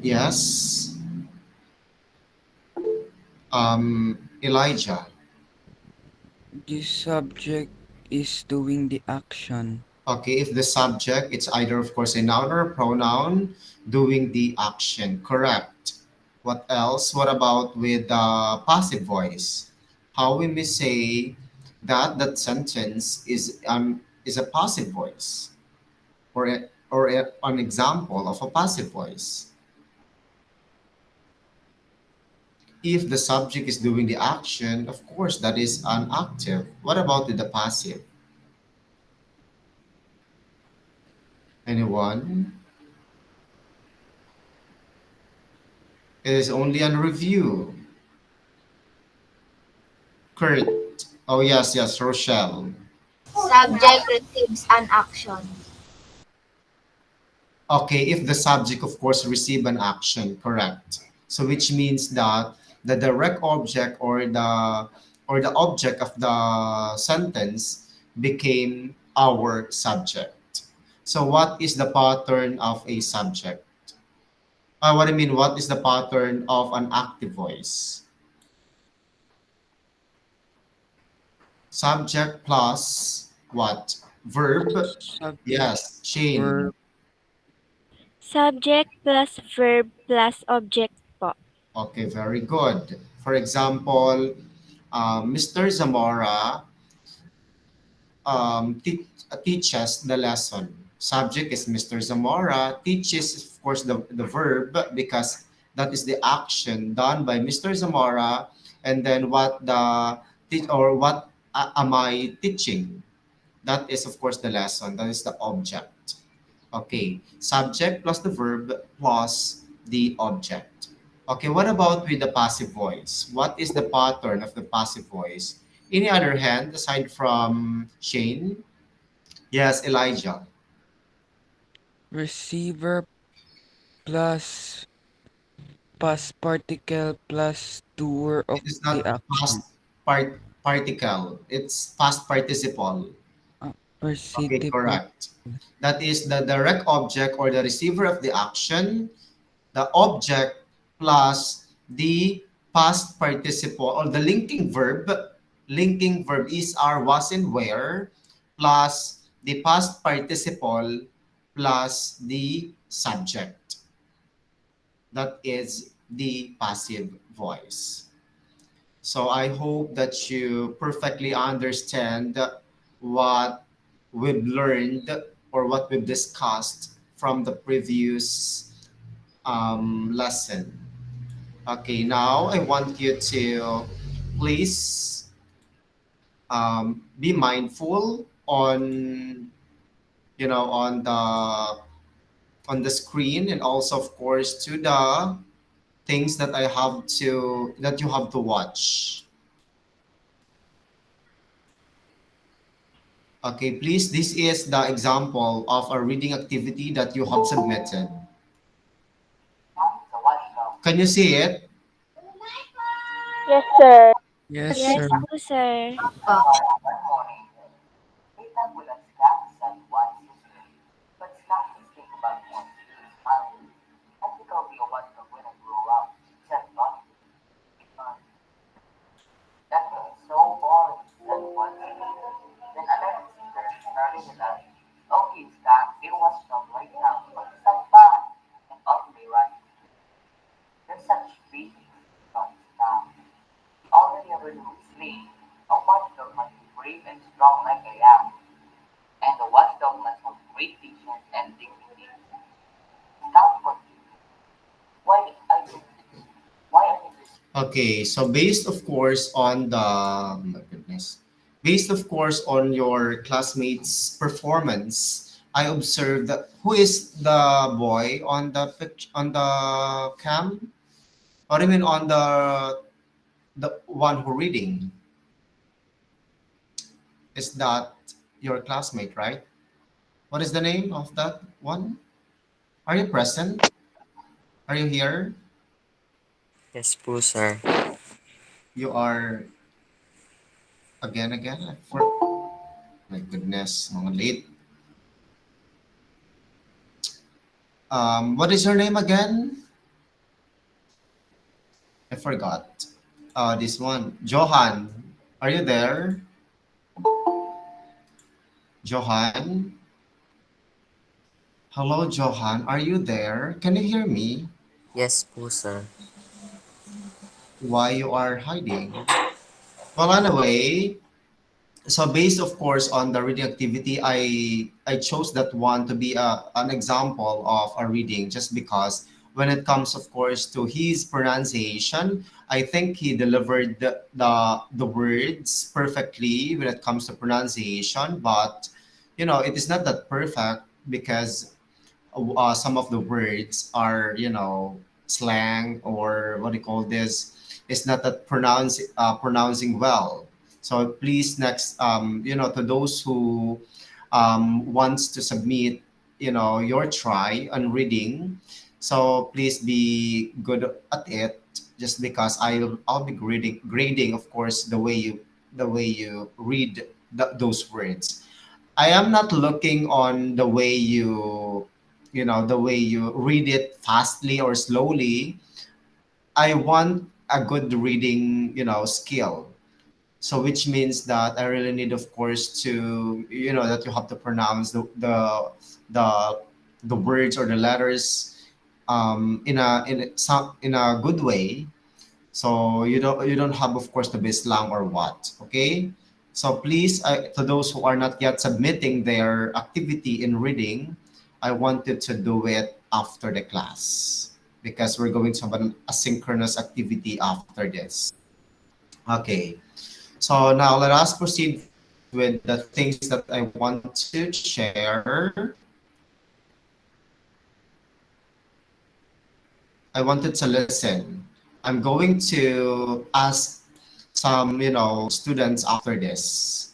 Yes. Elijah. The subject is doing the action. Okay, if the subject, it's either, of course, a noun or a pronoun doing the action. Correct. What else? What about with the passive voice? How we may say that that sentence is a passive voice or an example of a passive voice. If the subject is doing the action, of course, that is an active. What about with the passive? Anyone? It is only a review. Kurt. Oh, yes, yes, Rochelle. Subject receives an action. Okay, if the subject, of course, receive an action, correct. So which means that the direct object or the object of the sentence became our subject. So what is the pattern of a subject? What I mean, what is the pattern of an active voice? Subject plus what? Verb. Subject, Yes, chain. verb, Subject plus verb plus object po. Okay, very good. For example, Mr. Zamora teaches the lesson. Subject is Mr. Zamora. Teaches, of course, the verb because that is the action done by Mr. Zamora. And then what what am I teaching? That is, of course, the lesson. That is the object. Okay, subject plus the verb plus the object. Okay, what about with the passive voice? What is the pattern of the passive voice? In the other hand, aside from Shane, yes, Elijah. receiver plus past particle plus doer It of is the not action. particle. It's past participle. Okay, Participle. correct. That is the direct object or the receiver of the action, the object plus the past participle or the linking verb is, are, was, and where, plus the past participle plus the subject. That is the passive voice. So I hope that you perfectly understand what we've learned or what we've discussed from the previous lesson. Okay, now I want you to please be mindful on on the screen and also of course to the things that you have to watch. Okay, please, this is the example of a reading activity that you have submitted. Can you see it? Yes, sir. Yes, Yes sir. po, sir. Okay, so based of course on the oh my goodness, based of course on your classmates' performance, I observed that who is the boy on the on the cam, or I mean on the one who reading. Is that your classmate, right? What is the name of that one? Are you present? Are you here? Yes po, sir. You are again. For my goodness, mga late. What is your name again? I forgot. This one. Johan. Are you there? Johan? Hello, Johan. Are you there? Can you hear me? Yes po, sir. Why you are hiding? Well, anyway, so based of course on the reading activity, I chose that one to be an example of a reading just because when it comes of course to his pronunciation, I think he delivered the words perfectly when it comes to pronunciation, but it is not that perfect because some of the words are slang, or what do you call this, it's not that pronouncing well. So please, next, to those who wants to submit your try on reading, so please be good at it, just because I'll be grading of course the way you read those words. I am not looking on the way you read it fastly or slowly. I want a good reading, skill. So which means that I really need, of course, to that you have to pronounce the the words or the letters in a good way, so you don't have, of course, to be slang or what. Okay. So please, to those who are not yet submitting their activity in reading, I wanted to do it after the class because we're going to have an asynchronous activity after this. Okay. So now let us proceed with the things that I want to share. I wanted to listen. I'm going to ask some, students after this.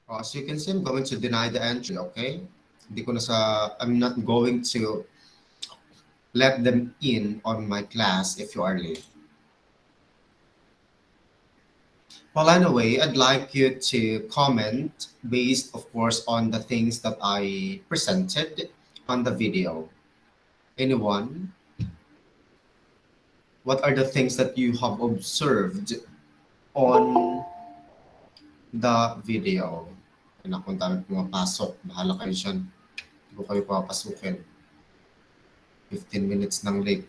As you can see, I'm going to deny the entry, okay? Hindi ko na sa, I'm not going to let them in on my class if you are late. Well, anyway, I'd like you to comment based, of course, on the things that I presented on the video. Anyone? What are the things that you have observed on the video? Anak, kung dami pumapasok, bahala kayo dyan. Hindi ko kayo papasukin. 15 minutes nang late.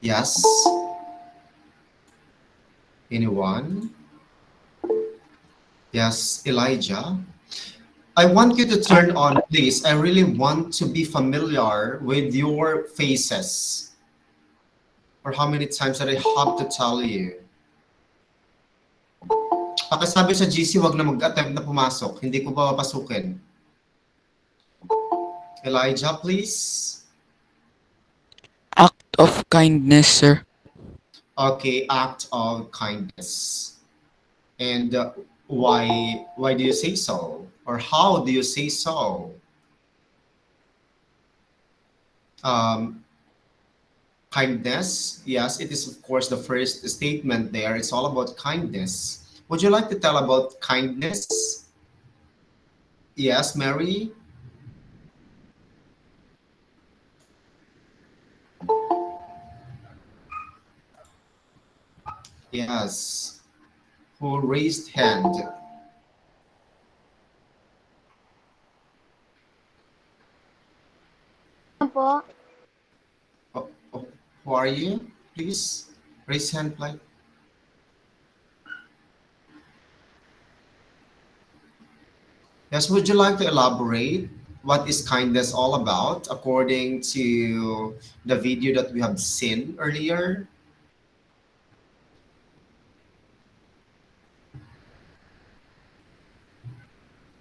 Yes? Anyone? Yes, Elijah? I want you to turn on, please. I really want to be familiar with your faces. Or how many times that I have to tell you? Pakisabi sa GC, wag na mag-attempt na pumasok. Hindi ko pa papasukin. Elijah, please. Act of kindness, sir. Okay, act of kindness. And why do you say so? Or how do you say so? Um, kindness, yes, it is of course the first statement there. It's all about kindness. Would you like to tell about kindness? Yes, Mary? Yes. Who raised hand? Po. Oh, who are you? Please raise hand, please. Yes, would you like to elaborate what is kindness all about according to the video that we have seen earlier?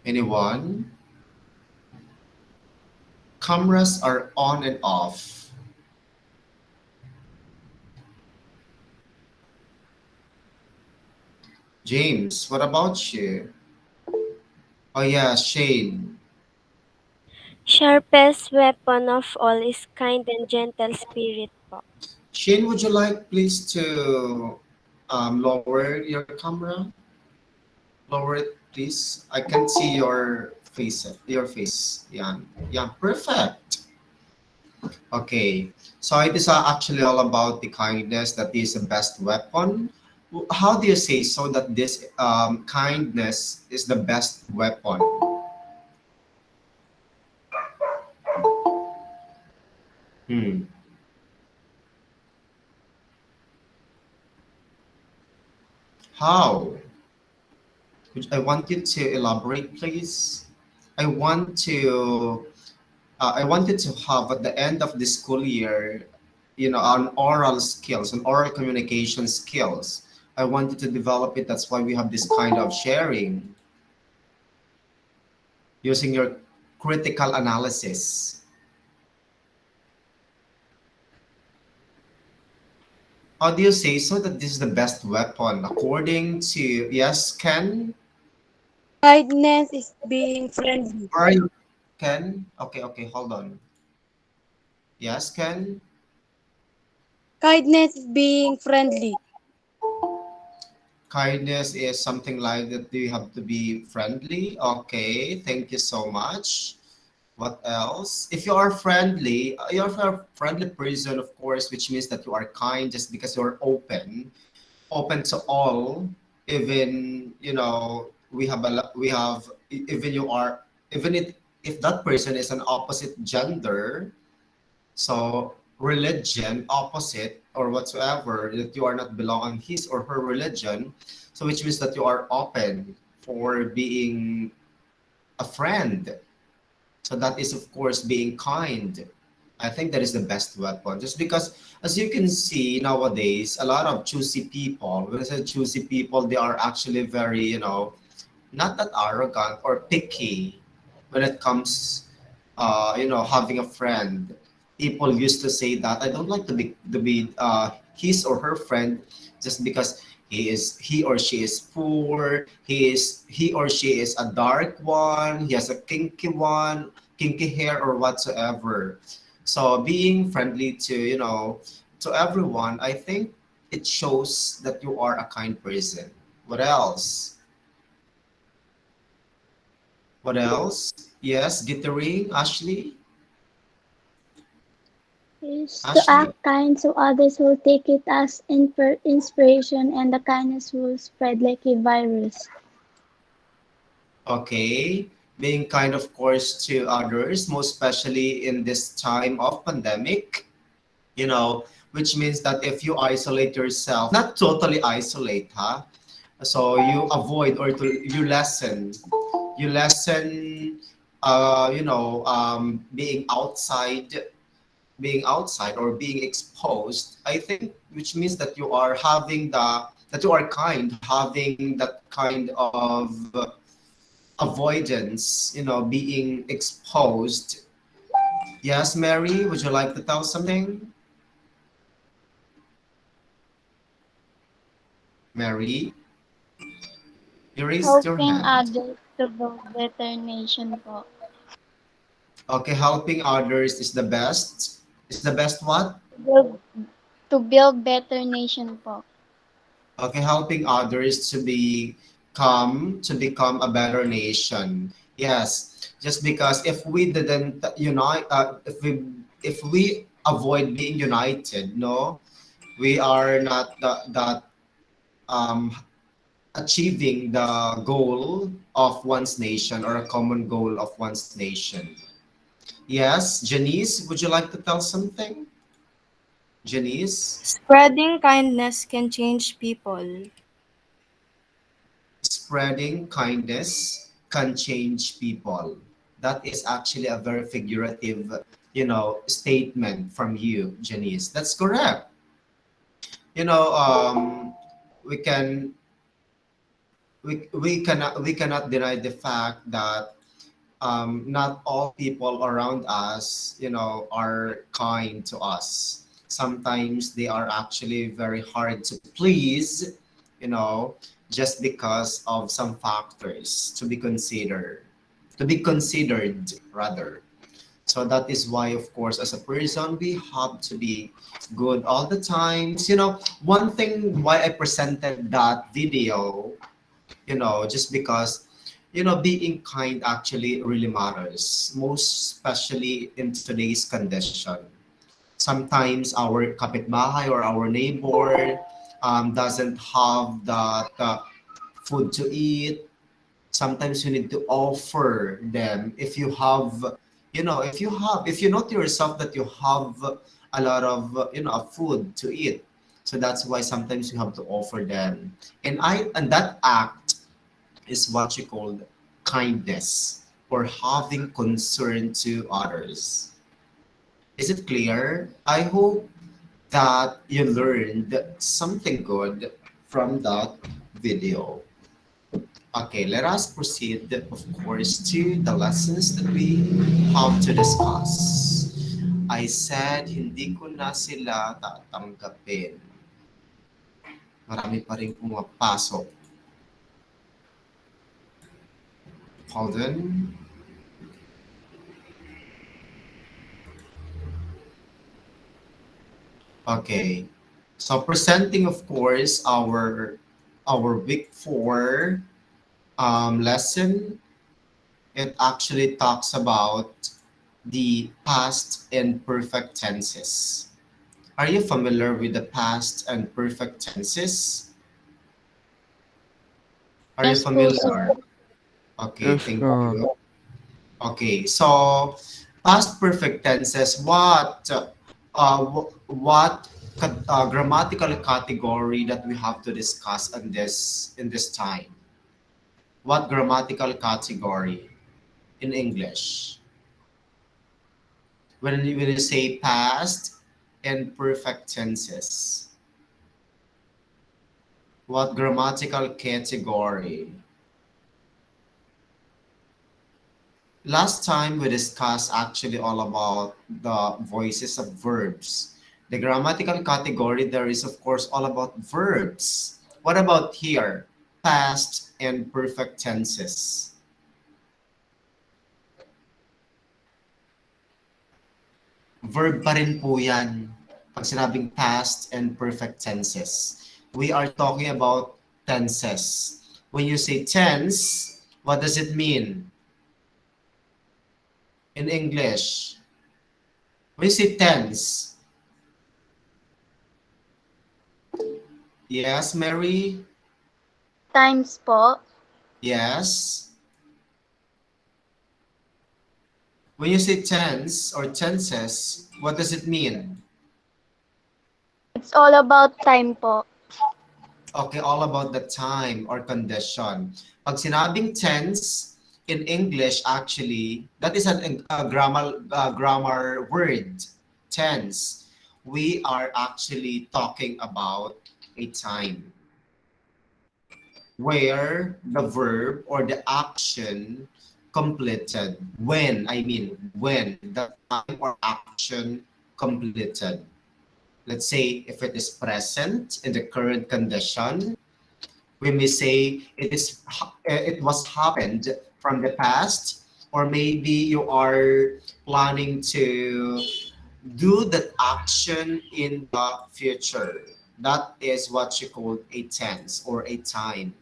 Anyone? Cameras are on and off. James, what about you? Oh yeah, Shane. Sharpest weapon of all is kind and gentle spirit po. Shane, would you like please to lower your camera? Lower it, please. I can see your face. Your face. Yeah, yeah, perfect. Okay, so it is actually all about the kindness that is the best weapon. How do you say so that this kindness is the best weapon? Hmm. How? I want you to elaborate, please. I want to. I wanted to have at the end of the school year, an oral skills, an oral communication skills. I wanted to develop it. That's why we have this kind of sharing using your critical analysis. How do you say so that this is the best weapon according to, yes, Ken? Kindness is being friendly. Where are you, Ken? Okay, okay, hold on. Yes, Ken? Kindness is being friendly. Kindness is something like that you have to be friendly. Okay, thank you so much. What else? If you are friendly, you're a friendly person, of course, which means that you are kind just because you're open to all. Even we have even you are even if that person is an opposite gender, so religion opposite or whatsoever that you are not belong on his or her religion, so which means that you are open for being a friend. So that is of course being kind. I think that is the best weapon. Just because, as you can see nowadays, a lot of choosy people. When I say choosy people, they are actually very, not that arrogant or picky when it comes, having a friend. People used to say that I don't like to be his or her friend, just because He or she is poor, he or she is a dark one, he has a kinky hair or whatsoever. So being friendly to, to everyone, I think it shows that you are a kind person. What else? What else? Yes, glittering, Ashley. Is to Ashley. act kind so others will take it as inspiration and the kindness will spread like a virus. Okay, being kind, of course, to others, most especially in this time of pandemic, which means that if you isolate yourself, not totally isolate, huh? So you avoid or you lessen, being outside or being exposed. I think, which means that you are kind, having that kind of avoidance, being exposed. Yes, Mary, would you like to tell something? Mary, you raised your Helping hand. others to build better nation po. Okay, helping others is the best. Is the best what? Build, to build better nation po. Okay, helping others to become a better nation. Yes, just because if we didn't unite, if we avoid being united, no, we are not that um, achieving the goal of one's nation or a common goal of one's nation. Yes, Janice, would you like to tell something? Janice, Spreading kindness can change people. spreading kindness can change people. That is actually a very figurative, statement from you, Janice. That's correct. You know, we can we cannot deny the fact that not all people around us, are kind to us. Sometimes they are actually very hard to please, you know, just because of some factors to be considered rather. So that is why, of course, as a person, we have to be good all the times. One thing why I presented that video, just because being kind actually really matters, most especially in today's condition. Sometimes our kapitbahay or our neighbor doesn't have that food to eat. Sometimes you need to offer them if you have, if you know to yourself that you have a lot of food to eat. So that's why sometimes you have to offer them, and that act is what you call kindness or having concern to others. Is it clear? I hope that you learned something good from that video. Okay, let us proceed, of course, to the lessons that we have to discuss. I said, hindi ko na sila tatanggapin. Marami pa rin pumapasok. Hold on. Okay. So presenting, of course, our week four lesson. It actually talks about the past and perfect tenses. Are you familiar with the past and perfect tenses? Are you Yes po, familiar? sir. Okay, Yes, thank sir. you. Okay, so past perfect tenses. What grammatical category that we have to discuss in this time? What grammatical category in English? When you say past and perfect tenses, what grammatical category? Last time we discussed actually all about the voices of verbs. The grammatical category there is, of course, all about verbs What about here? Past and perfect tenses. Verb pa rin po yan. Pag sinabing past and perfect tenses. We are talking about tenses. When you say tense, what does it mean in English? When you say tense, yes, Mary? Times po. Yes. When you say tense or tenses, what does it mean? It's all about time po. Okay, all about the time or condition. Pag sinabing tense in English, actually, that is a grammar word, tense. We are actually talking about a time where the verb or the action completed. When the time or action completed. Let's say if it is present in the current condition, we may say it was happened from the past, or maybe you are planning to do that action in the future. That is what you call a tense or a time.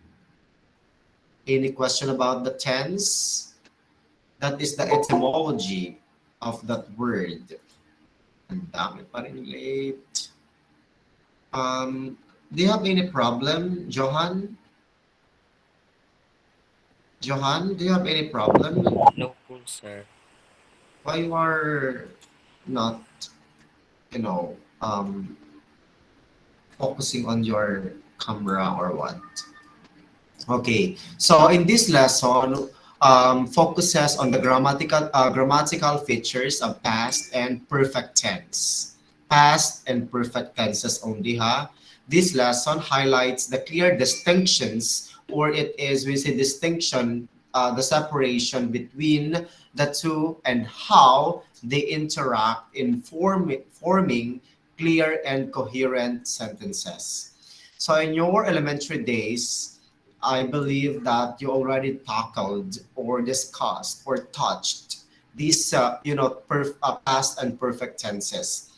Any question about the tense? That is the etymology of that word. Ang dami pa rin late. Do you have any problem, Johan? Johan, do you have any problem? No po, sir. Why you are not, you know, focusing on your camera or what? Okay, so in this lesson, focuses on the grammatical features of past and perfect tense. Past and perfect tenses only, ha? This lesson highlights the clear distinctions, or it is, we say distinction, the separation between the two and how they interact in forming clear and coherent sentences. So in your elementary days, I believe that you already tackled or discussed or touched these, past and perfect tenses.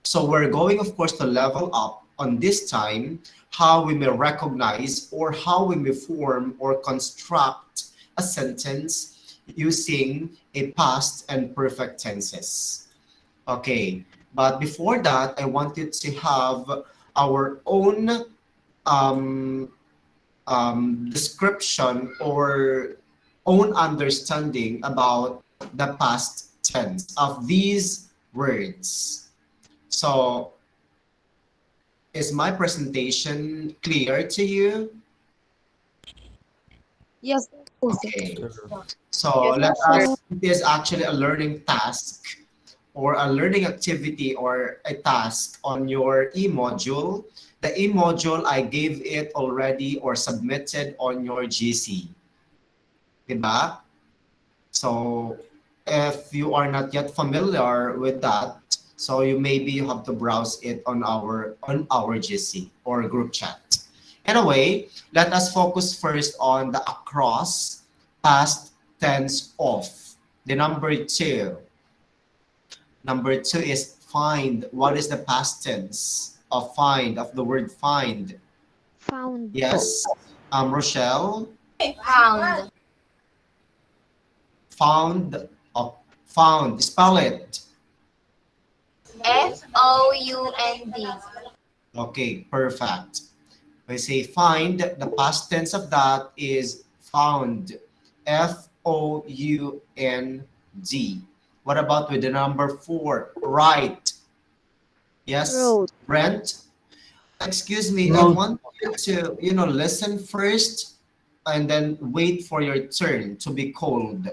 So we're going, of course, to level up on this time how we may recognize or how we may form or construct a sentence using a past and perfect tenses. Okay, but before that, I wanted to have our own um, description or own understanding about the past tense of these words. So, is my presentation clear to you? Yes po, sir. Okay. So let us, it is actually a learning task or a learning activity or a task on your e-module. The e-module, I gave it already or submitted on your GC. Diba? So if you are not yet familiar with that, so you maybe have to browse it on our GC or group chat. Anyway, let us focus first on the across past tense of. The number two. Number two is find. What is the past tense of find, of the word find? Found po. Yes. Rochelle? Found. Found. Found. Spell it. Found. Okay, perfect. When I say find, the past tense of that is found. Found. What about with the number four? Right. Yes, Wrote. Brent? Excuse me, I Wrote. want you to, listen first and then wait for your turn to be called.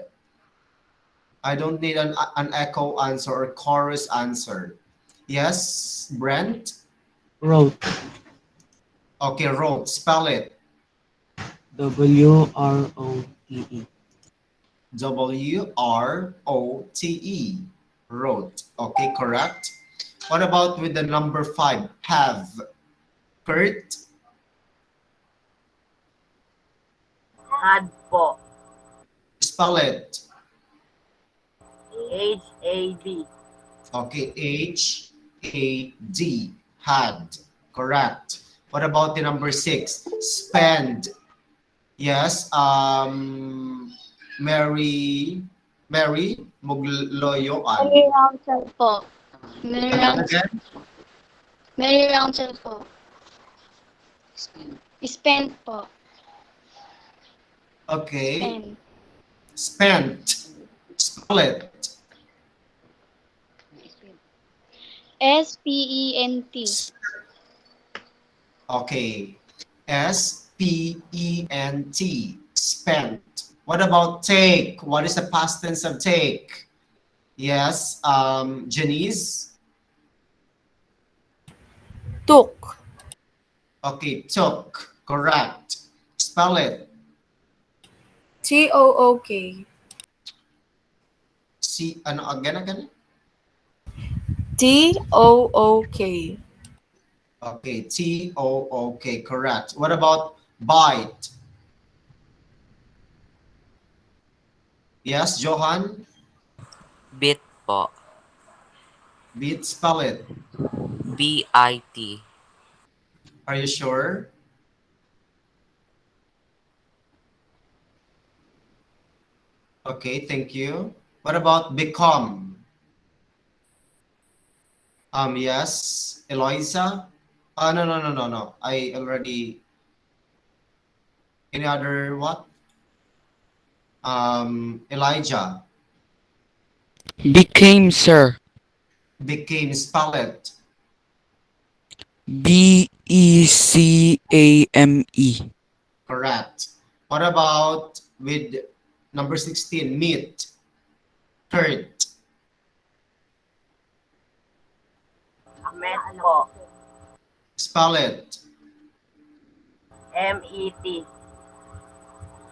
I don't need an echo answer or chorus answer. Yes, Brent? Wrote. Okay, wrote. Spell it. Wrote. Wrote. Wrote. Okay, correct. What about with the number five? Have. Kurt? Had po. Spell it. H-A-D. Okay, H-A-D. Had. Correct. What about the number 6? Spend. Yes. Mary Mugloyoan. Mary Rouncil po. Mary Again, Rouncil. again. Mary Rouncil po. Spent po. Okay. Spent. Spent. Spell it. S-P-E-N-T. Okay. S-P-E-N-T. Spent. What about take? What is the past tense of take? Yes. Janice. Took. Okay. Took. Correct. Spell it. T-O-O-K. See, ano, again. T-O-O-K. Okay. T-O-O-K. Correct. What about bite? Yes, Johan. Bit po. Bit. Spell it. B-I-T. Are you sure? Okay, thank you. What about become? Yes, Eloisa. No. I already. Any other what? Elijah. Became, sir. Became. Spell it. Became. Correct. What about with number 16? Meet. Kurt. Met po. Spell it. M-E-T.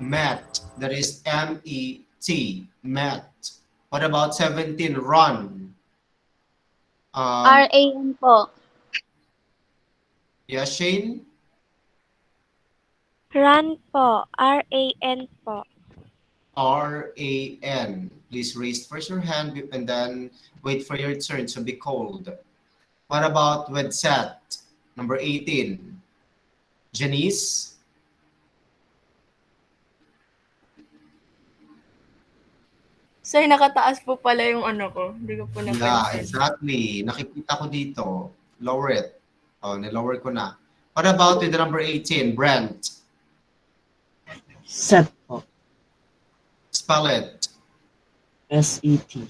Met. That is M-E-T. Met. What about 17? Run. R-A-N po. Yeah, Shane? Run po. R-A-N po. R-A-N. Please raise first your hand and then wait for your turn to be called. What about with set? Number 18. Janice? Sir, nakataas po pala yung ano ko. Hindi ko po Yeah, napansin. exactly. Nakikita ko dito. Lower it. Oh, nilower ko na. What about with the number 18? Brent? Set po. Spell it. S-E-T.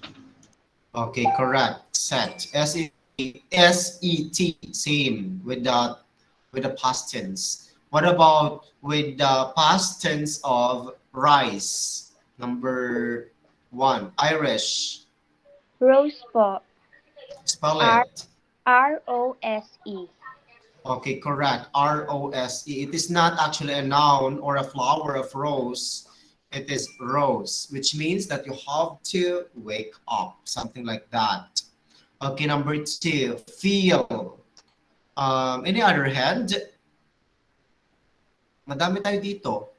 Okay, correct. Set. S-E-T. Same with the past tense. What about with the past tense of rice? Number 1. Irish. Rose po. Spell it. R-O-S-E. Okay, correct. R-O-S-E. It is not actually a noun or a flower of rose. It is rose, which means that you have to wake up, something like that. Okay, number 2, feel. Any other hand? Madami tayo dito.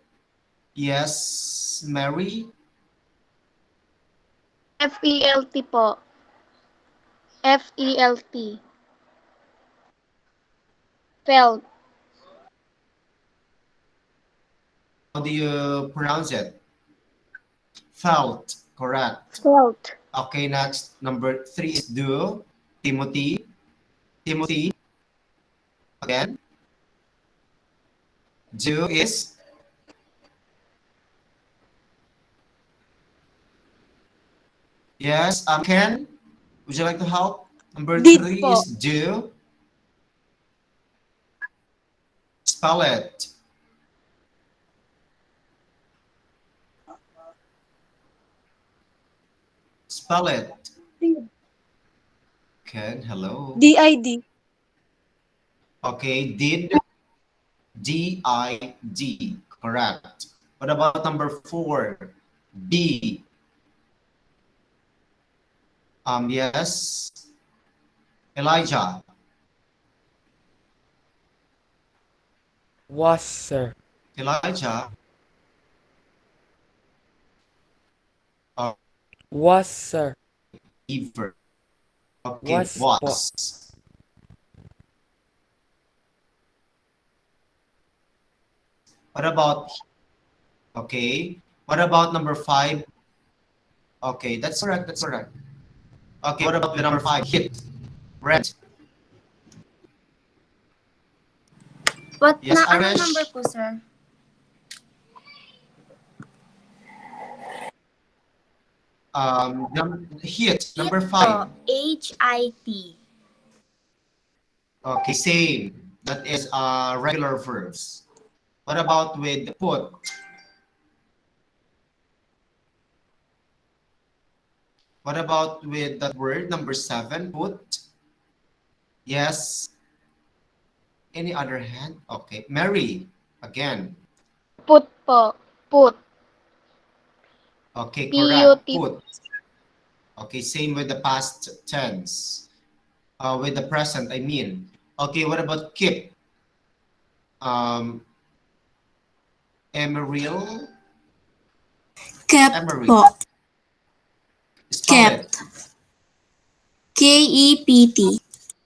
Yes, Mary? F-E-L-T po. F-E-L-T. Felt. How do you pronounce it? Felt, correct. Felt. Okay, next. Number 3 is do. Timothy. Again. Do is yes. Ken, would you like to help? Number Did 3 po. is do. Spell it. Spell it. Ken, hello. D-I-D. Okay, did. D-I-D. Correct. What about number 4? B. Yes. Elijah. Was, sir. Elijah. Was, sir. Receiver. Okay, Was po. was. What about, okay, what about number 5? Okay, that's correct, that's correct. Okay, what about the number 5? Hit, rent. What Yes, na anong Irish? number po, sir? Hit, number Hit 5. po, H-I-T. Okay, same. That is regular verbs. What about with put? What about with that word number 7? Put. Yes. Any other hand? Okay. Mary. Again. Put po. Put. Okay, correct. P-U-T. Put. Okay, same with the past tense. With the present, I mean. Okay, what about keep? Emeril. Kept Emeril. po. Spell it. K-E-P-T.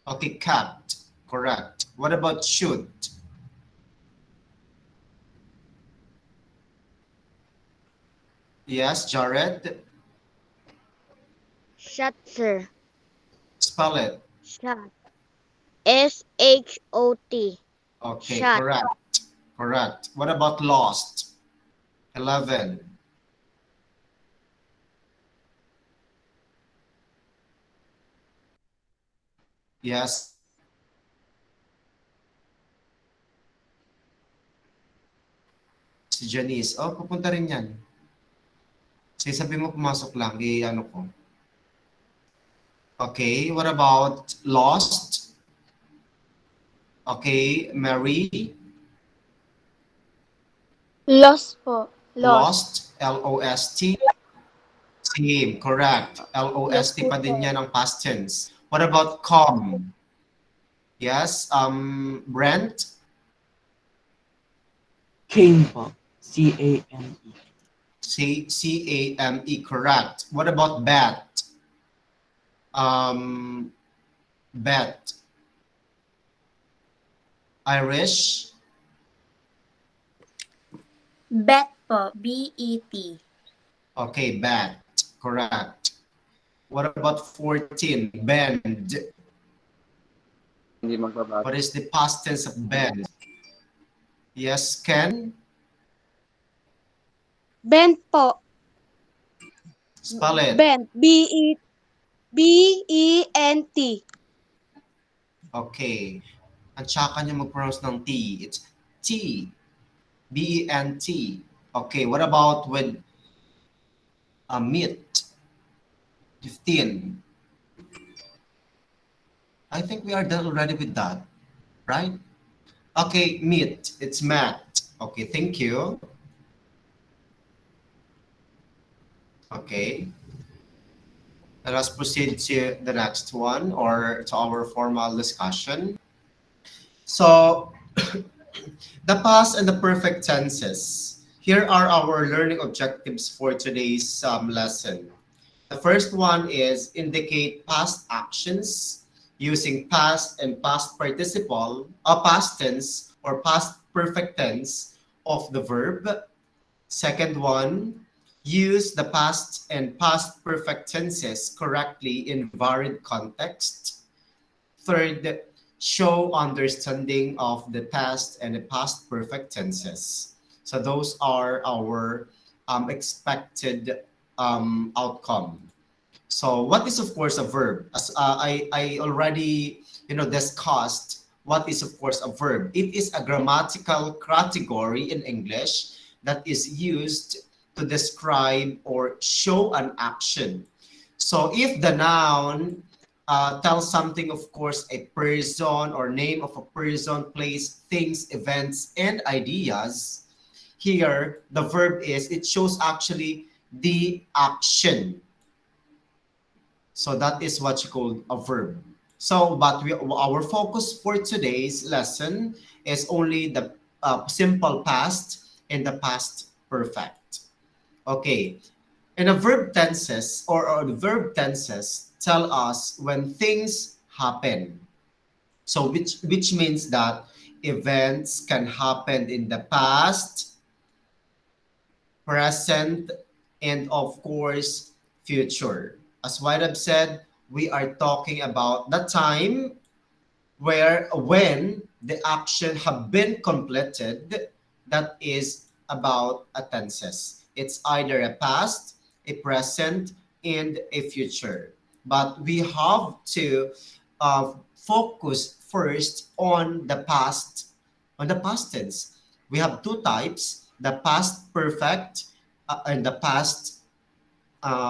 Okay, kept. Correct. What about should? Yes, Jared. Shot, sir. Spell it. Shot. S-H-O-T. Okay, Shot. correct. Correct. What about lost? 11. Yes. Si Janice. Oh, pupunta rin yan. Sige, sabi mo pumasok lang. I-ano ko. Okay, what about lost? Okay, Mary. Lost po. Lost. L-O-S-T. Same, correct. L-O-S-T pa din yan ang past tense. What about come? Yes, Brent. Came po. C-A-M-E. C-A-M-E, correct. What about bet? Bet. Irish. Bet po, B-E-T. Okay, bet. Correct. What about 14? Bend. Hindi magbabasa. What is the past tense of bend? Yes, Ken. Bent po. Spell it. Bent. B-E-N-T. Okay. Ang tsaka niya mag-pronounce ng T. It's T. B-E-N-T. Okay, what about with meet? 15. I think we are done already with that, right? Okay, meet. It's met. Okay, thank you. Okay. Let us proceed to the next one or to our formal discussion. So, the past and the perfect tenses. Here are our learning objectives for today's lesson. The first one is indicate past actions using past and past participle, past tense or past perfect tense of the verb. Second one, use the past and past perfect tenses correctly in varied context. Third, show understanding of the past and the past perfect tenses. So those are our expected outcome. So what is of course a verb? As I already discussed what is of course a verb. It is a grammatical category in English that is used to describe or show an action. So if the noun tells something, of course, a person or name of a person, place, things, events, and ideas, here the verb is, it shows actually the action. So that is what you call a verb. So, but our focus for today's lesson is only the simple past and the past perfect. Okay. And the verb tenses or the verb tenses tell us when things happen. So which means that events can happen in the past, present, and of course, future. As what I've said, we are talking about the time where when the action have been completed, that is about a tenses. It's either a past, a present, and a future. But we have to focus first on the past tense. We have two types: the past perfect and the past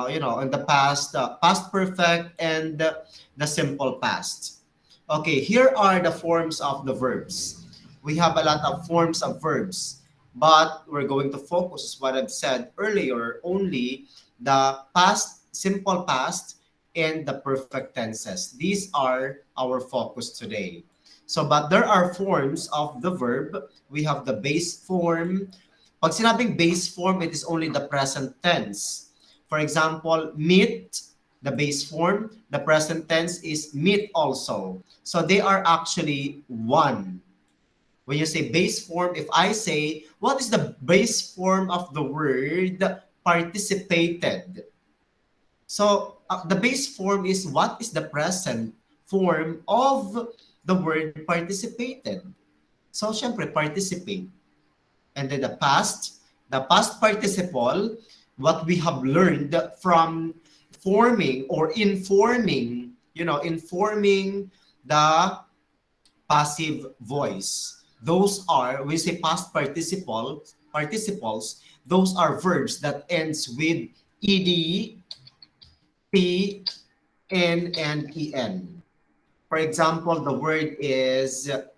in the past, past perfect, and the simple past. Okay, here are the forms of the verbs. We have a lot of forms of verbs, but we're going to focus, as what I've said earlier, only the past, simple past, and the perfect tenses. These are our focus today. So, but there are forms of the verb. We have the base form. Pag sinabing base form, it is only the present tense. For example, meet, the base form, the present tense is meet also. So they are actually one. When you say base form, if I say, what is the base form of the word participated? So the base form is what is the present form of the word participated. So syempre, participate. And then the past participle, what we have learned from forming or informing, informing the passive voice. Those are, we say past participles, those are verbs that ends with ed, t, n, and en. For example, the word is what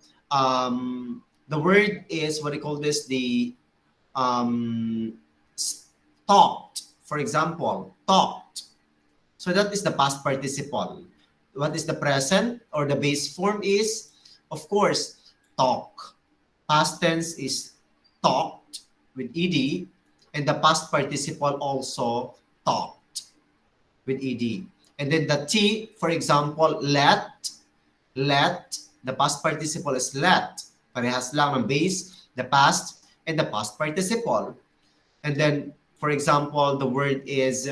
do you call this? The um, talked, for example, talked. So that is the past participle. What is the present or the base form is, of course, talk. Past tense is talked with ed, and the past participle also talked with ed. And then the t, for example, let, the past participle is let. Parehas lang ng base, the past, and the past participle. And then, for example, the word is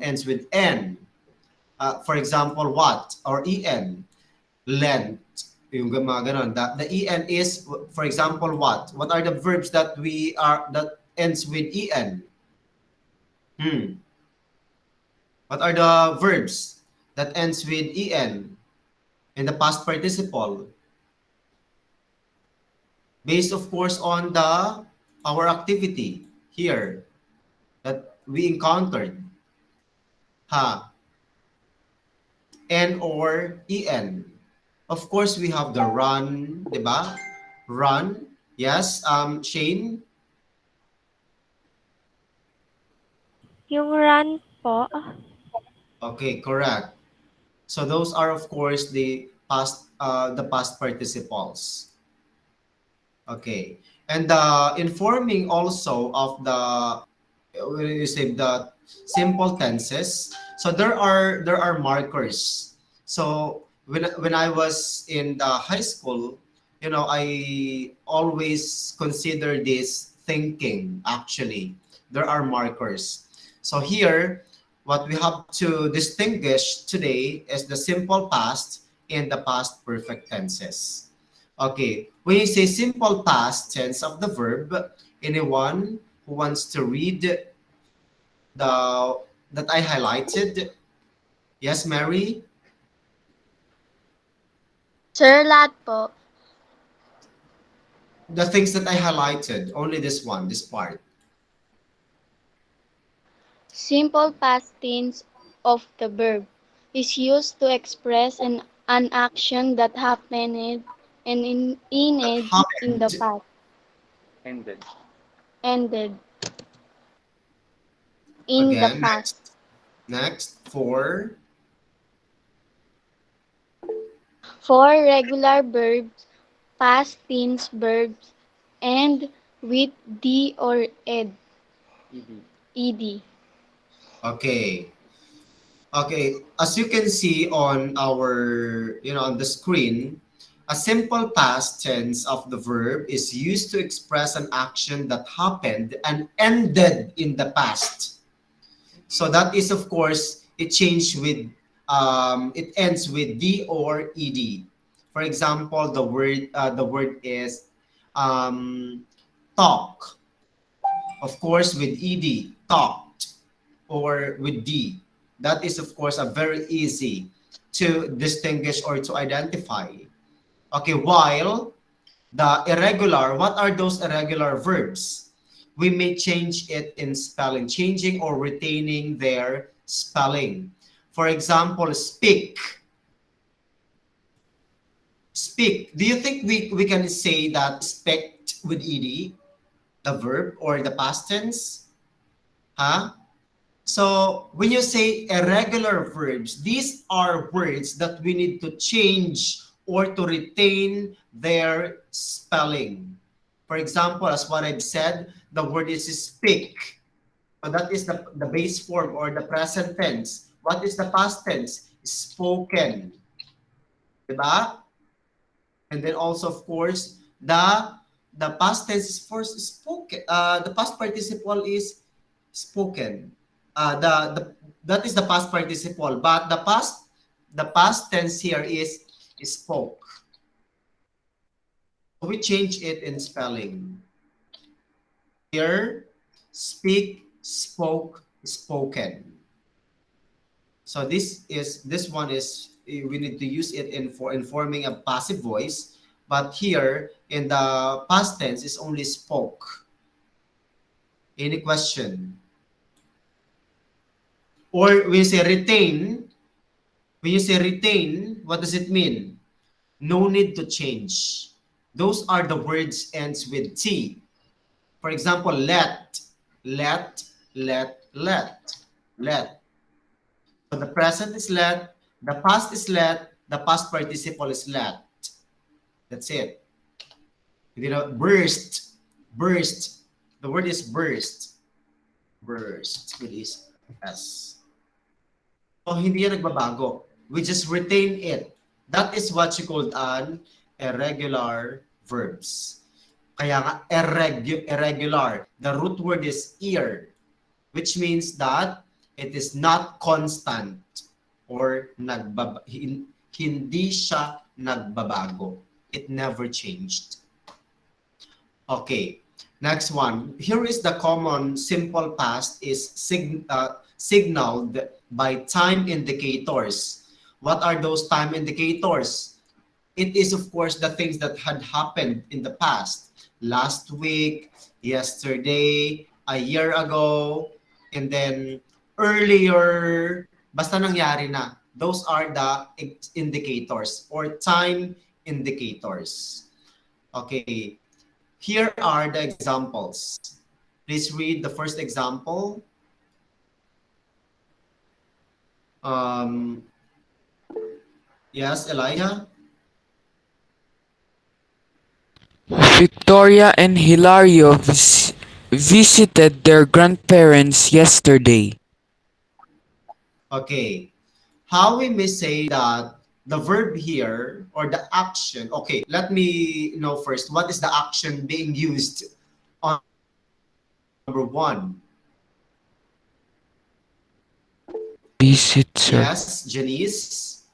ends with n. For example, what? Or en. Lent. Yung mga ganon. The en is, for example, what? What are the verbs that that ends with en? What are the verbs that ends with en in the past participle? Based, of course, on our activity here that we encountered. Ha. N or en. Of course, we have the run, diba? Run. Yes, Shane? Yung run po, Okay, correct. So those are, of course, the past participles. Okay. And informing also of when you say the simple tenses. So there are markers. So when I was in the high school, I always consider this thinking. Actually, there are markers. So here, what we have to distinguish today is the simple past and the past perfect tenses. Okay, when you say simple past tense of the verb, anyone who wants to read the that I highlighted? Yes, Mary? Sir, lahat po. The things that I highlighted, only this part. Simple past tense of the verb is used to express an action that happened and ended in the Happened. past. Ended. Ended in the Again, past. next, for For regular verbs, past tense verbs end with d or ed. ED. Ed. Okay. Okay, as you can see on our, on the screen, a simple past tense of the verb is used to express an action that happened and ended in the past. So that is, of course, it changed with, it ends with D or ED. For example, the word is talk. Of course, with ED, talked, or with D. That is, of course, a very easy to distinguish or to identify. Okay, while the irregular, what are those irregular verbs? We may change it in spelling, changing or retaining their spelling. For example, speak. Speak. Do you think we can say that speak with ed, the verb or the past tense? Huh? So when you say irregular verbs, these are words that we need to change or to retain their spelling. For example, as what I've said, the word is speak. So that is the base form or the present tense. What is the past tense? Spoken. Diba? And then also, of course, the past tense is for spoken. The past participle is spoken. The that is the past participle, but the past tense here is spoke. We change it in spelling. Here, speak, spoke, spoken. So this one is we need to use it for informing a passive voice, but here in the past tense is only spoke. Any question? Or when you say retain, what does it mean? No need to change. Those are the words ends with T. For example, let, let, let. So the present is let, the past is let, the past participle is let. That's it. Burst, burst. The word is burst. Burst with is S. So hindi yan nagbabago. We just retain it. That is what you call an irregular verbs. Kaya nga irregular. The root word is ear, which means that it is not constant or hindi siya nagbabago. It never changed. Okay, next one. Here is the common simple past is signaled by time indicators. What are those time indicators? It is, of course, the things that had happened in the past. Last week, yesterday, a year ago, and then earlier, basta nangyari na. Those are the indicators or time indicators. Okay, here are the examples. Please read the first example. Yes, Elijah? Victoria and Hilario visited their grandparents yesterday. Okay. How we may say that the verb here or the action. Okay, let me know first. What is the action being used on number one? Visit, sir. Yes, Janice?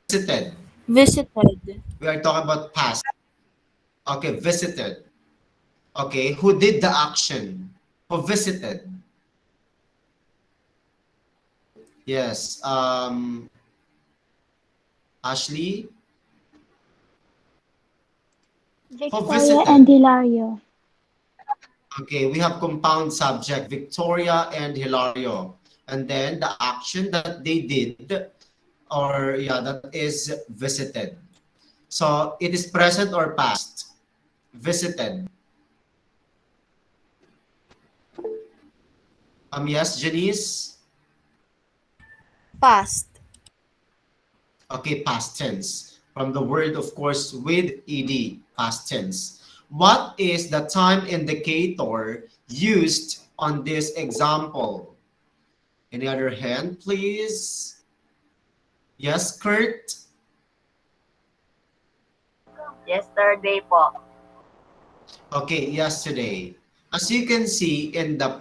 Visited. Visited. We are talking about past. Okay, visited. Okay, who did the action? Who visited? Yes. Ashley? Victoria and Hilario. Okay, we have compound subject, Victoria and Hilario. And then the action that they did, or yeah, that is visited. So it is present or past? Visited. Yes, Janice? Past. Okay, past tense. From the word, of course, with ed, past tense. What is the time indicator used on this example? Any other hand, please? Yes, Kurt? Yesterday po. Okay, yesterday. As you can see in the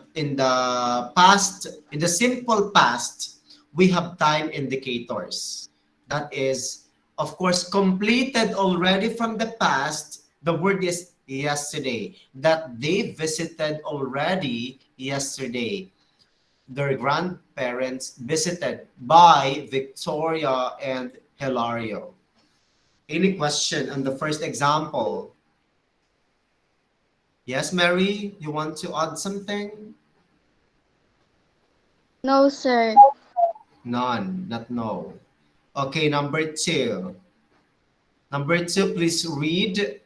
past, in the simple past, we have time indicators. That is, of course, completed already from the past. The word is yesterday. That they visited already yesterday. Their grandparents visited by Victoria and Hilario. Any question on the first example? Yes, Mary, you want to add something? No, sir. None, not no. Okay, number two. Number two, please read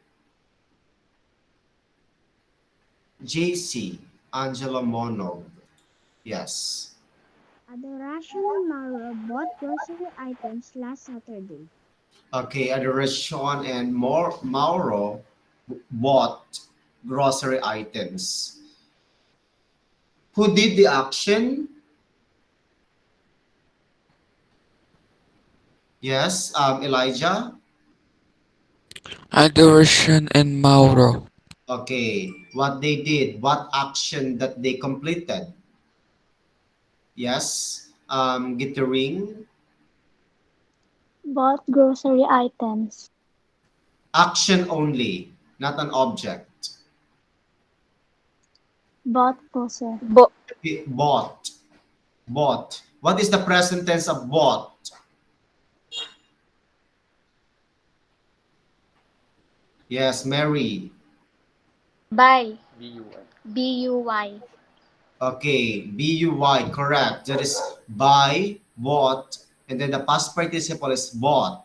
JC, Angela Monog. Yes. Adoration and Mauro bought grocery items last Saturday. Okay, Adoration and Mauro bought grocery items. Who did the action? Yes, Elijah. Adoration and Mauro. Okay, what they did, what action that they completed? Yes, get the ring. Bought grocery items. Action only, not an object. Bought po, sir. Bought. Bought. What is the present tense of bought? Yes, Mary. Buy. B-U-I. B-U-Y. Okay, B-U-Y, correct. That is buy, bought, and then the past participle is bought.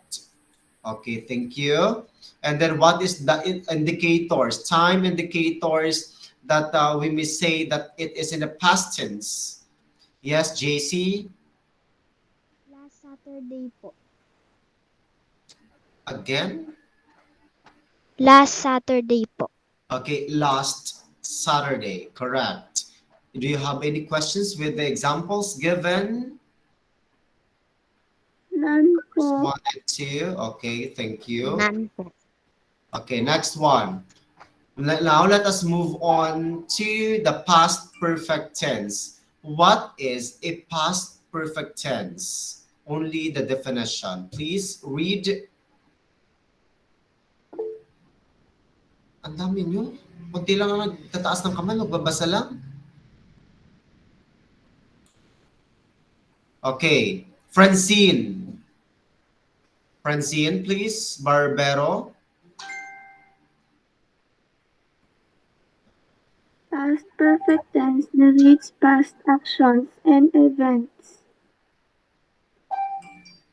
Okay, thank you. And then what is the indicators, time indicators that we may say that it is in the past tense? Yes, JC? Last Saturday po. Again? Last Saturday po. Okay, last Saturday, correct. Do you have any questions with the examples given? None po. One and two. Okay, thank you. None po. Okay, next one. Now let us move on to the past perfect tense. What is a past perfect tense? Only the definition. Please read. Ang dami nyo. Kunti lang ang nagtataas ng kamay, magbabasa lang. Okay, Francine. Francine, please. Barbero. Past perfect tense narrates past actions and events.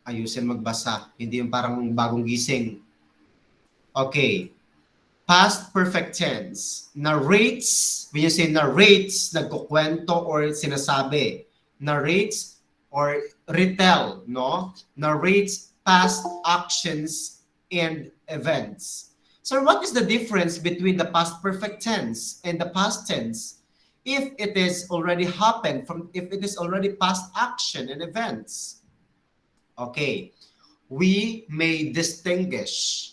Ayusin magbasa. Hindi yung parang bagong gising. Okay. Past perfect tense. Narrates, when you say narrates, nagkukwento or sinasabi. Narrates or retell, no? Narrates past actions and events. So what is the difference between the past perfect tense and the past tense? If it is already happened, if it is already past action and events. Okay, we may distinguish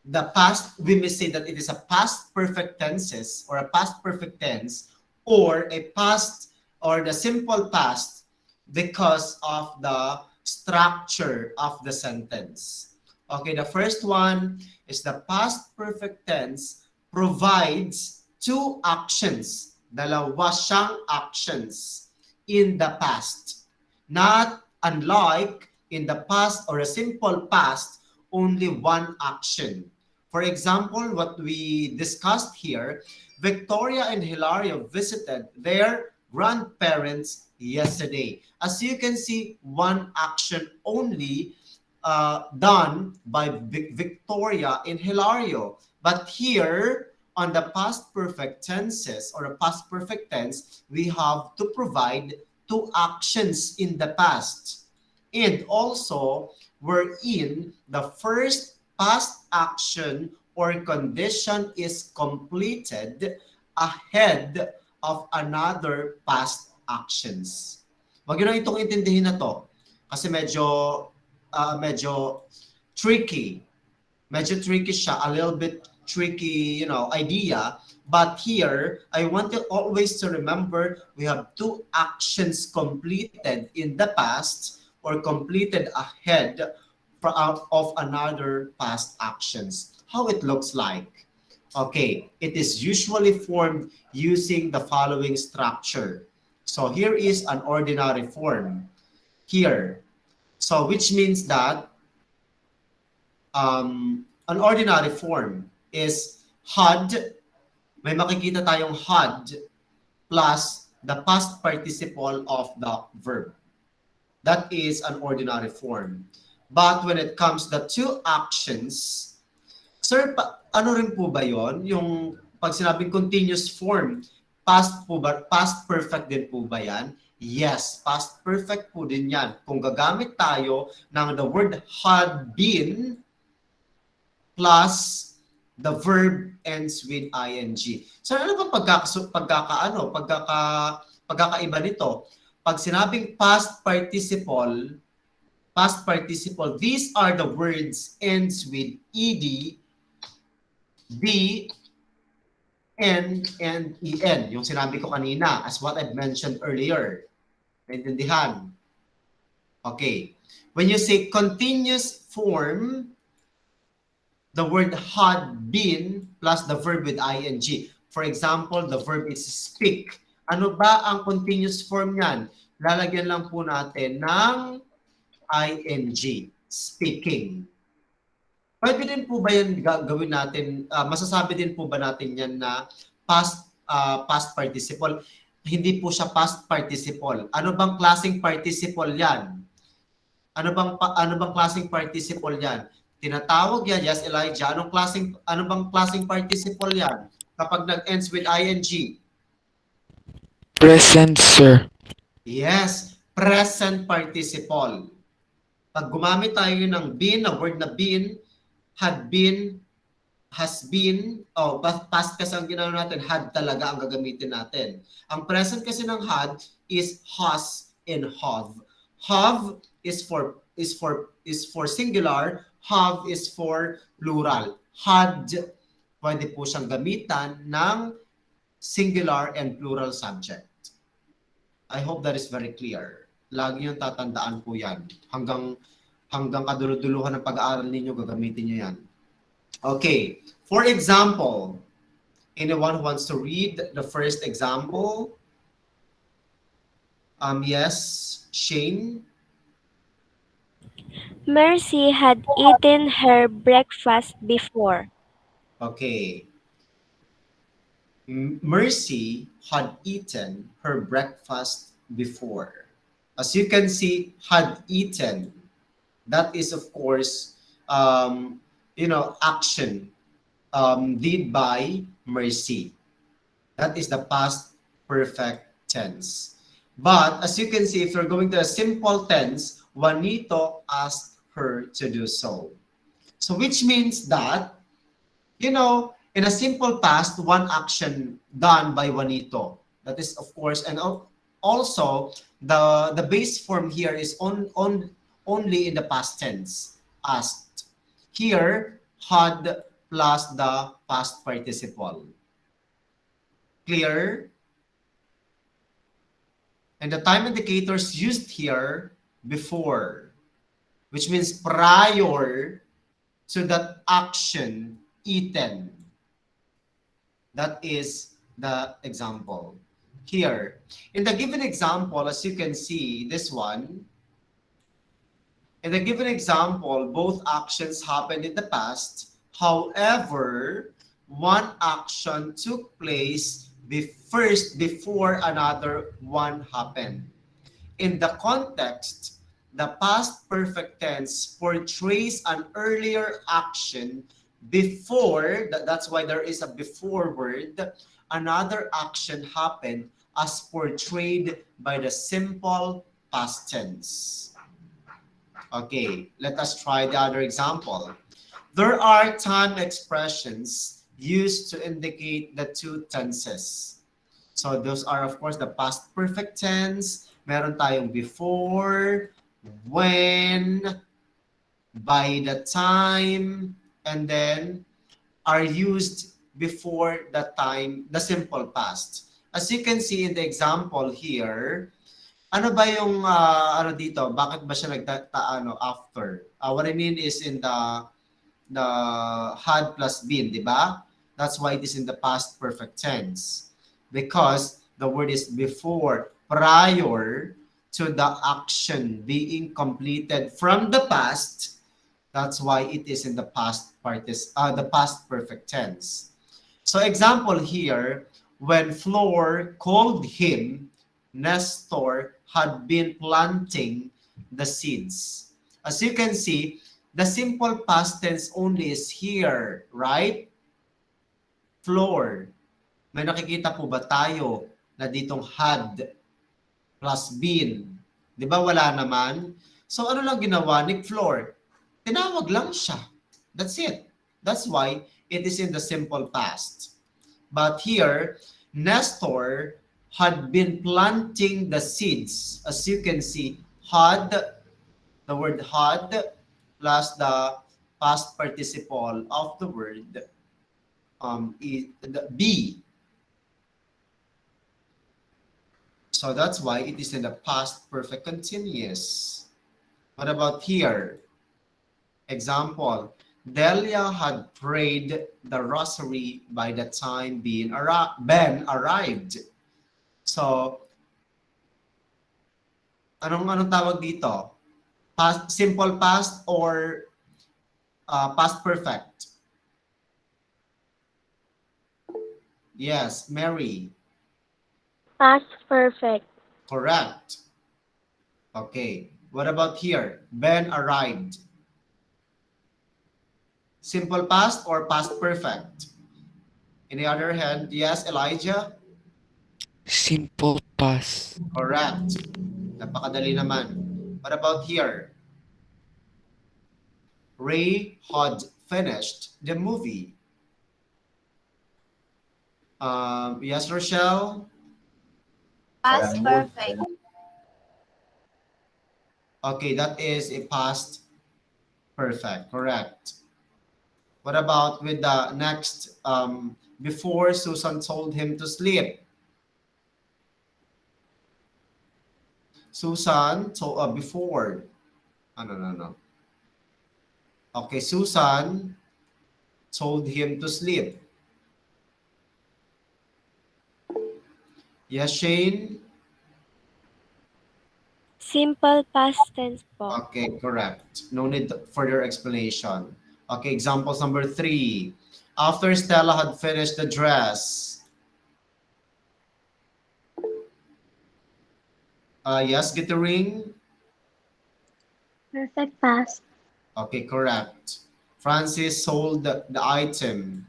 the past, we may say that it is a past perfect tenses or a past perfect tense or a past or the simple past because of the structure of the sentence. Okay, the first one is the past perfect tense provides two actions, dalawa siyang actions in the past. Not unlike in the past or a simple past, only one action. For example, what we discussed here, Victoria and Hilario visited their grandparents yesterday. As you can see, one action only done by Victoria and Hilario. But here, on the past perfect tenses or a past perfect tense, we have to provide two actions in the past. And also, wherein the first past action or condition is completed ahead of another past actions. Wag yun lang itong intindihin na to. Kasi medyo tricky. Medyo tricky siya. A little bit tricky, idea. But here, I want you always to remember we have two actions completed in the past or completed ahead of another past actions. How it looks like. Okay, it is usually formed using the following structure. So here is an ordinary form. Here. So which means that an ordinary form is had, may makikita tayong had plus the past participle of the verb. That is an ordinary form. But when it comes to the two actions, sir, ano rin po ba yon? Yung pag sinabing continuous form, past po ba, past perfect din po ba yan? Yes, past perfect po din yan. Kung gagamit tayo ng the word had been plus the verb ends with ing. So ano ba pagkakaiba nito? Pag sinabing past participle, these are the words ends with ed, b, n, and en. Yung sinabi ko kanina as what I've mentioned earlier. Naintindihan? Okay. When you say continuous form, the word had been plus the verb with ing. For example, the verb is speak. Ano ba ang continuous form niyan? Lalagyan lang po natin ng ing. Speaking. Pwede din po ba yan gawin natin, masasabi din po ba natin yan na past participle? Hindi po siya past participle. Ano bang klaseng participle yan? Ano bang klaseng participle yan? Tinatawag yan, yes, Elijah. Ano bang klaseng participle yan? Kapag nag-ends with ing. Present, sir. Yes, present participle. Pag gumamit tayo ng been, na word na been, had been, has been, past kasi ang ginagawa natin, had talaga ang gagamitin natin. Ang present kasi ng had is has and have. Have is for singular, have is for plural. Had, pwede po siyang gamitan ng singular and plural subject. I hope that is very clear. Lagi yung tatandaan po yan. Hanggang kaduluduluhan ng pag-aaral ninyo, gagamitin nyo yan. Okay. For example, anyone who wants to read the first example? Yes, Shane? Mercy had eaten her breakfast before. Okay. Mercy had eaten her breakfast before. As you can see, had eaten. That is, of course, action did by Mercy. That is the past perfect tense. But as you can see, if you're going to a simple tense, Juanito asked her to do so. So which means that, in a simple past, one action done by Juanito. That is, of course, and also the base form here is only in the past tense, asked. Here, had plus the past participle. Clear? And the time indicators used here, before, which means prior to that action, eaten. That is the example. Here, in the given example, as you can see, this one, in the given example, both actions happened in the past. However, one action took place first before another one happened. In the context, the past perfect tense portrays an earlier action before, that's why there is a before word, another action happened as portrayed by the simple past tense. Okay, let us try the other example. There are time expressions used to indicate the two tenses. So those are of course the past perfect tense. Meron tayong before, when, by the time, and then are used before the time, the simple past. As you can see in the example here, ano ba yung ano dito? Bakit ba siya nagtaano after? What I mean is in the had plus been, di ba? That's why it is in the past perfect tense. Because the word is before, prior to the action being completed from the past. That's why it is in the the past perfect tense. So example here, when Flor called him, Nestor had been planting the seeds. As you can see, the simple past tense only is here, right? Flor. May nakikita po ba tayo na ditong had plus been? Di ba wala naman? So ano lang ginawa ni Flor? Tinawag lang siya. That's it. That's why it is in the simple past. But here, Nestor had been planting the seeds. As you can see, had, the word had, plus the past participle of the word the be. So that's why it is in the past perfect continuous. What about here? Example, Delia had prayed the rosary by the time Ben arrived. So, anong tawag dito? Past, simple past or past perfect? Yes, Mary. Past perfect. Correct. Okay. What about here? Ben arrived. Simple past or past perfect? In the other hand, yes, Elijah? Simple past. Correct. Napakadali naman. What about here? Ray had finished the movie. Yes, Rochelle? Past perfect. Okay, that is a past perfect. Correct. What about with the next, before Susan told him to sleep? Susan, before. No. Okay, Susan told him to sleep. Yes, Shane? Simple past tense po. Okay, correct. No need further explanation. Okay, examples number 3. After Stella had finished the dress. Yes, get the ring. Perfect past. Okay, correct. Francis sold the item.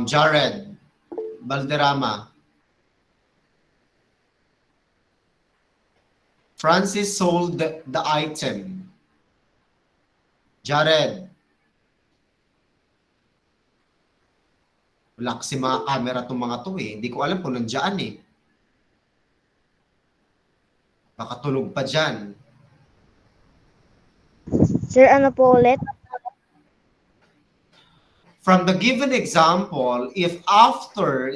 Jared, Balderrama. Francis sold the item. Jared. Wala kasi mga camera itong mga to eh. Hindi ko alam kung nandiyan eh. Baka tulog pa dyan. Sir, ano po ulit? From the given example, if after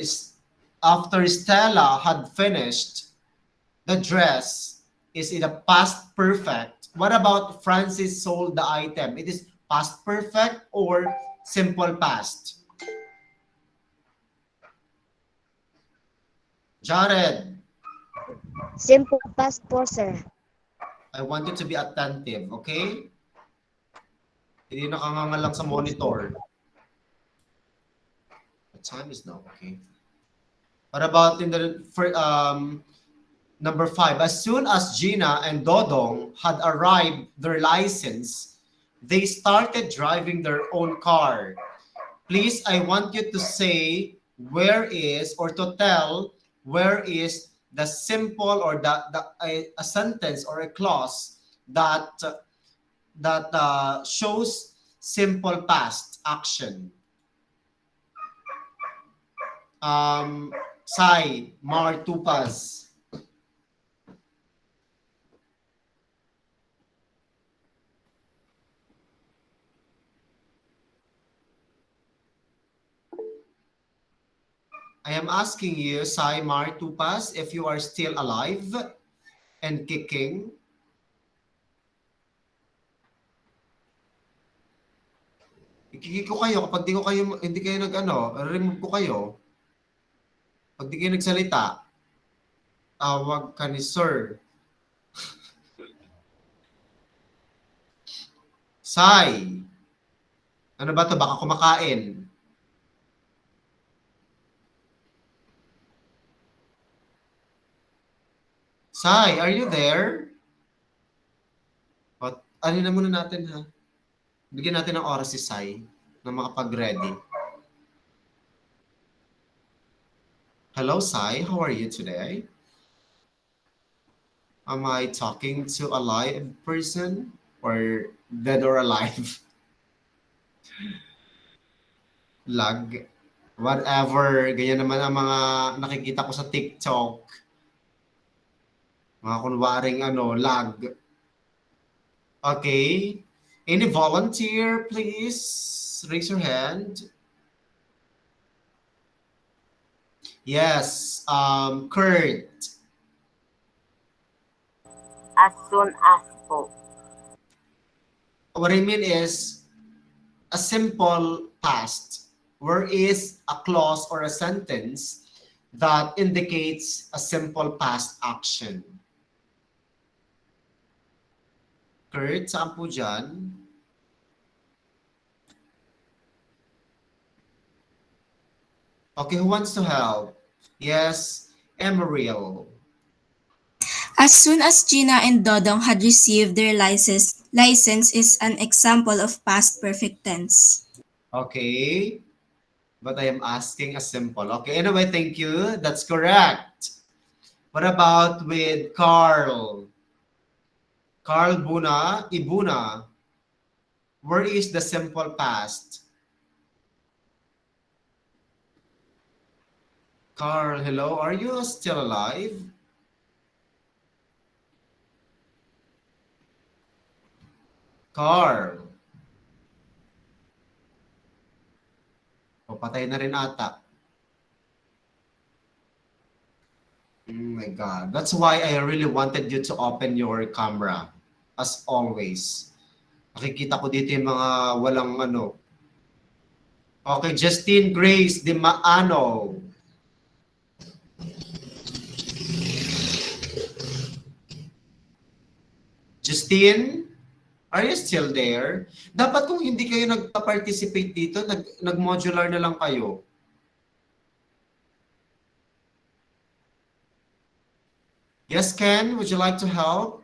Stella had finished the dress is in a past perfect, what about Francis sold the item? It is past perfect or simple past? Jared, Simple past po, sir. I want you to be attentive, okay? Hindi nakanganga lang sa monitor. The time is now, okay? What about in the number 5? As soon as Gina and Dodong had arrived their license, they started driving their own car. Please, I want you to say where is, or to tell where is the simple or a sentence or a clause that shows simple past action. Sai, Mar, Tupas. I am asking you, Sai, Mar, Tupas, if you are still alive and kicking. Ikikik ko kayo kapag hindi kayo remove ko kayo. Pag di kayo nagsalita, tawag ka ni Sir. Sai, ano ba to? Baka kumakain. Sai, are you there? Ano na muna natin ha? Bigyan natin ng oras si Sai na makapag-ready. Hello, Sai. How are you today? Am I talking to a live person or dead or alive? Lag. Whatever. Ganyan naman ang mga nakikita ko sa TikTok. Mga kunwaring lag. Okay. Any volunteer, please? Raise your hand. Yes. Kurt. As soon as po. What I mean is a simple past, where is a clause or a sentence that indicates a simple past action. Kurt, saan po dyan? Okay, who wants to help? Yes, Emeril. As soon as Gina and Dodong had received their license is an example of past perfect tense. Okay, but I am asking a simple. Okay, anyway, thank you. That's correct. What about with Carl? Carl Buna, Ibuna. Where is the simple past? Carl, hello. Are you still alive? Carl. O, patay na rin ata. Oh my God. That's why I really wanted you to open your camera. As always. Nakikita ko dito yung mga walang Okay, Justine Grace Di Maano. Justine, are you still there? Dapat kung hindi kayo nagpa-participate dito, nag-modular na lang kayo. Yes, Ken, would you like to help?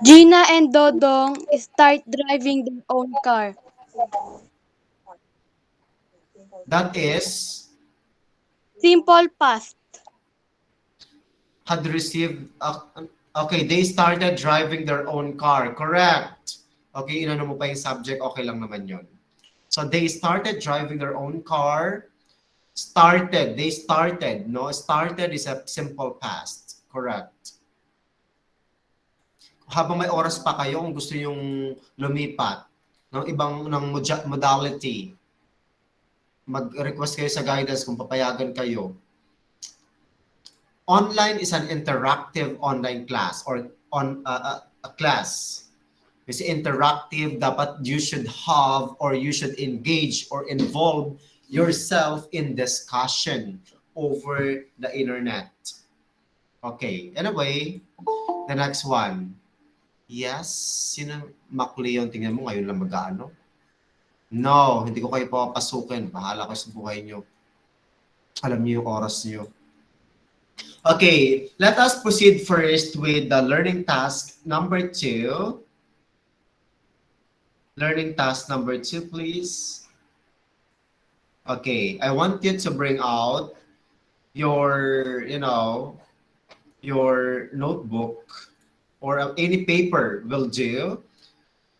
Gina and Dodong start driving their own car. That is? Simple past. Had received, okay, they started driving their own car. Correct. Okay, inano mo pa yung subject, okay lang naman yun. So they started driving their own car. Started, they started, no? Started is a simple past. Correct. Habang may oras pa kayo, kung gusto yung lumipat ng modality, mag-request kayo sa guidance kung papayagan kayo. Online is an interactive online class or a class. Kasi interactive, dapat you should have or you should engage or involve yourself in discussion over the internet. Okay, anyway, the next one. Yes, sino Macleon? Tingnan mo, ngayon lang mag-ano? No, hindi ko kayo papasukin. Bahala kayo sa buhay nyo. Alam niyo yung oras niyo. Okay, let us proceed first with the learning task number 2. Learning task number 2, please. Okay, I want you to bring out your, your notebook or any paper will do.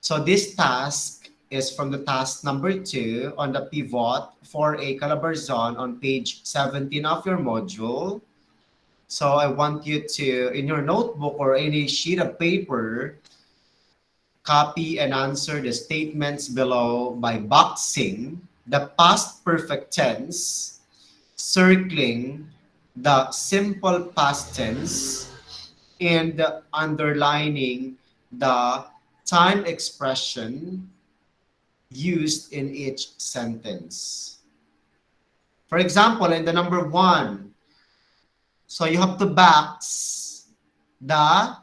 So this task is from the task number 2 on the pivot for a calabarzon on page 17 of your module. So I want you to, in your notebook or any sheet of paper, copy and answer the statements below by boxing the past perfect tense, circling the simple past tense, and underlining the time expression used in each sentence. For example, in the number 1, so you have to box the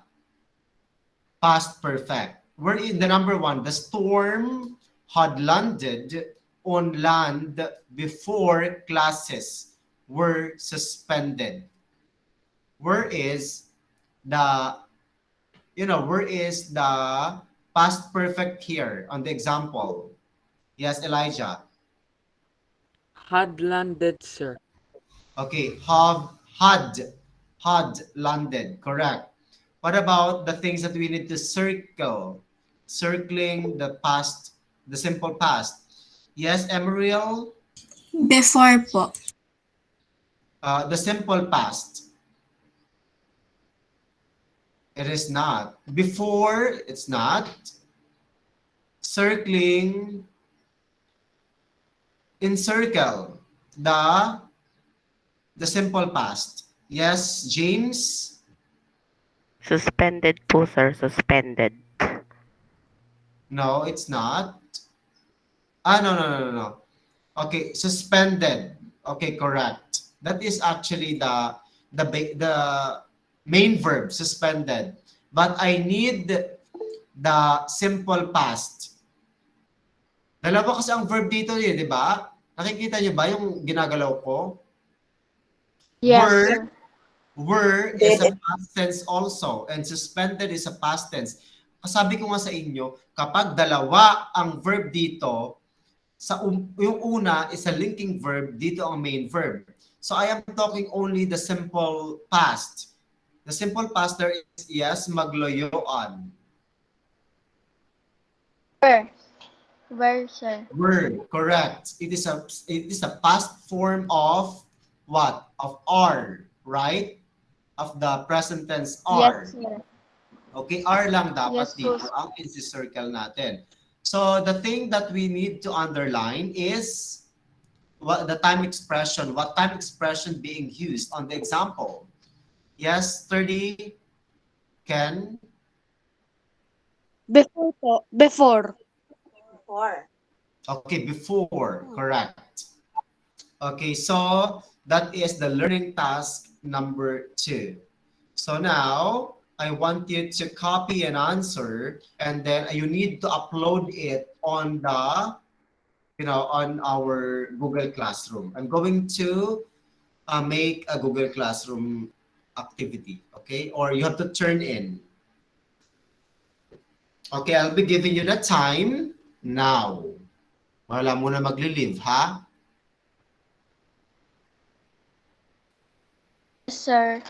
past perfect. We're in the number 1. The storm had landed on land before classes were suspended. Where is the, where is the past perfect here on the example? Yes, Elijah. Had landed, sir. Okay, had landed, correct. What about the things that we need to circle? Circling the past, the simple past. Yes, Emeriel? Before po. The simple past. It is not. Before, it's not. Circling, encircle the simple past. Yes, James? Suspended po, sir. Suspended. No, it's not. No, no, no, no, no. Okay, suspended. Okay, correct. That is actually the main verb, suspended. But I need the simple past. Dalawa kasi ang verb dito di ba? Nakikita niyo ba yung ginagalaw ko? Yes, Were, sir. were is a past tense also, and suspended is a past tense. Kasabi ko nga sa inyo, kapag dalawa ang verb dito, yung una is a linking verb, dito ang main verb. So I am talking only the simple past. The simple past there is yes, magloyoan. Where, sir? Were, correct. It is a past form of what? Of are, right? Of the present tense are. Yes, sir. Okay, are lang dapat Yes, dito sir. ang isi-circle natin. So the thing that we need to underline is what the time expression, what time expression being used on the example. Yes, 30, Ken? Before po. Before. Okay, before, correct. Okay, so that is the learning task number 2. So now, I want you to copy an answer and then you need to upload it on the, on our Google Classroom. I'm going to make a Google Classroom activity, okay? Or you have to turn in. Okay, I'll be giving you the time now. Wala muna magli-leave, ha? Yes, sir.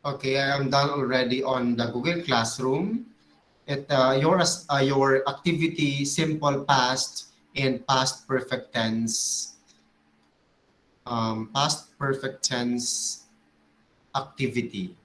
Okay, I am done already on the Google Classroom. Your activity, simple past and past perfect tense. Past perfect tense activity.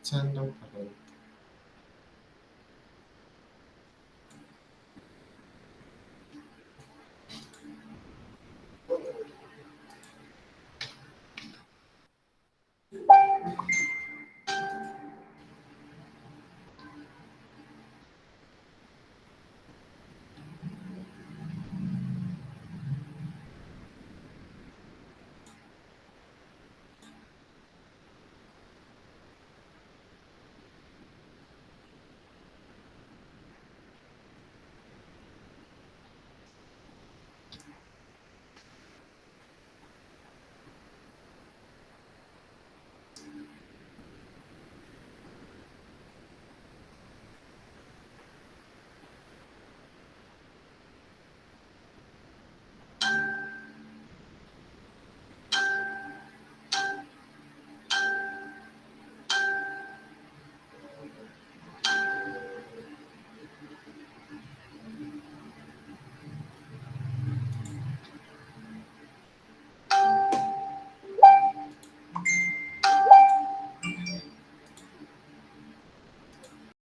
10 lang pa rin.